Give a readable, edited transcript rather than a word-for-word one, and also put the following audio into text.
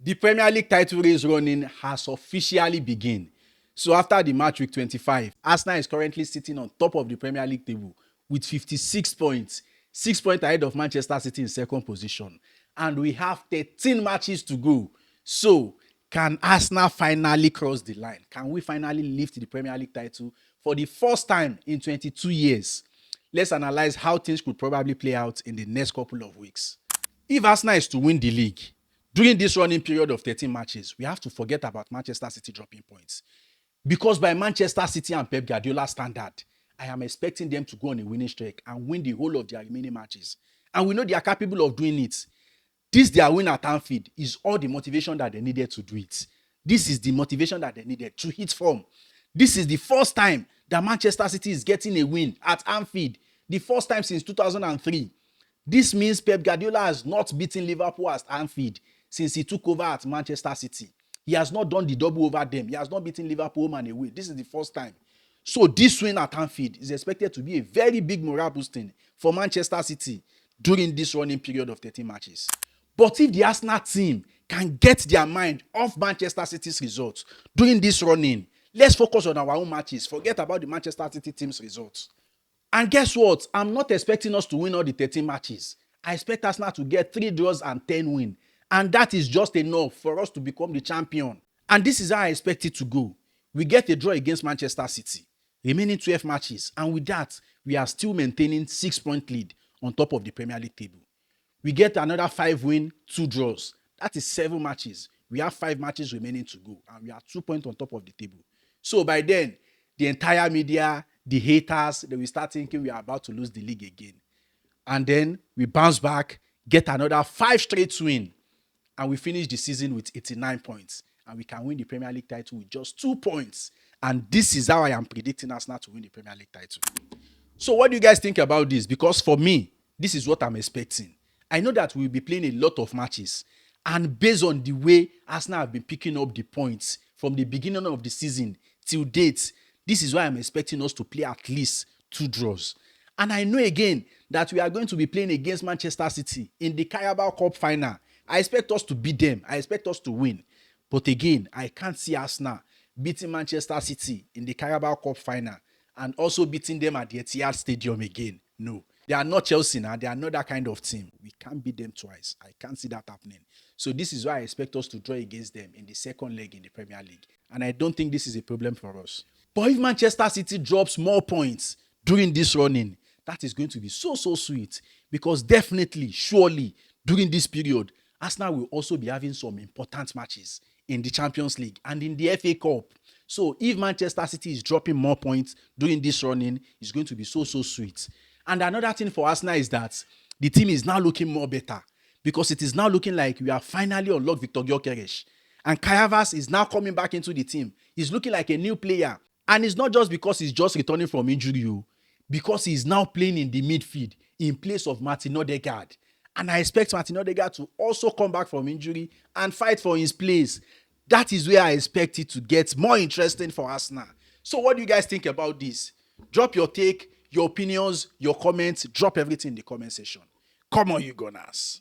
The Premier League title race running has officially begun. So after the match week 25, Arsenal is currently sitting on top of the Premier League table with 56 points, 6 points ahead of Manchester City in second position. And we have 13 matches to go. So can Arsenal finally cross the line? Can we finally lift the Premier League title for the first time in 22 years? Let's analyze how things could probably play out in the next couple of weeks. If Arsenal is to win the league, during this running period of 13 matches, we have to forget about Manchester City dropping points. Because by Manchester City and Pep Guardiola standard, I am expecting them to go on a winning streak and win the whole of their remaining matches. And we know they are capable of doing it. This their win at Anfield is all the motivation that they needed to do it. This is the motivation that they needed to hit form. This is the first time that Manchester City is getting a win at Anfield. The first time since 2003. This means Pep Guardiola has not beaten Liverpool at Anfield since he took over at Manchester City. He has not done the double over them. He has not beaten Liverpool home and away. This is the first time. So this win at Anfield is expected to be a very big morale boosting for Manchester City during this running period of 13 matches. But if the Arsenal team can get their mind off Manchester City's results during this running, let's focus on our own matches. Forget about the Manchester City team's results. And guess what? I'm not expecting us to win all the 13 matches. I expect Arsenal to get 3 draws and 10 wins. And that is just enough for us to become the champion. And this is how I expect it to go. We get a draw against Manchester City, remaining 12 matches. And with that, we are still maintaining 6-point lead on top of the Premier League table. We get another 5 wins, 2 draws. That is 7 matches. We have 5 matches remaining to go. And we are 2 points on top of the table. So by then, the entire media, the haters, they will start thinking we are about to lose the league again. And then we bounce back, get another 5 straight wins. And we finish the season with 89 points. And we can win the Premier League title with just 2 points. And this is how I am predicting Arsenal to win the Premier League title. So what do you guys think about this? Because for me, this is what I'm expecting. I know that we'll be playing a lot of matches. And based on the way Arsenal have been picking up the points from the beginning of the season till date, this is why I'm expecting us to play at least 2 draws. And I know again that we are going to be playing against Manchester City in the Carabao Cup final. I expect us to beat them. I expect us to win. But again, I can't see Arsenal beating Manchester City in the Carabao Cup final and also beating them at the Etihad Stadium again. No. They are not Chelsea now. They are not that kind of team. We can't beat them twice. I can't see that happening. So this is why I expect us to draw against them in the second leg in the Premier League. And I don't think this is a problem for us. But if Manchester City drops more points during this running, that is going to be so sweet. Because definitely, surely, during this period, Arsenal will also be having some important matches in the Champions League and in the FA Cup. So if Manchester City is dropping more points during this running, it's going to be so sweet. And another thing for Arsenal is that the team is now looking more better because it is now looking like we have finally unlocked Victor Gyökeres. And Kai Havertz is now coming back into the team. He's looking like a new player. And it's not just because he's just returning from injury, because he's now playing in the midfield in place of Martin Odegaard. And I expect Martin Odegaard to also come back from injury and fight for his place. That is where I expect it to get more interesting for Arsenal. So what do you guys think about this? Drop your take, your opinions, your comments. Drop everything in the comment section. Come on, you Gunners.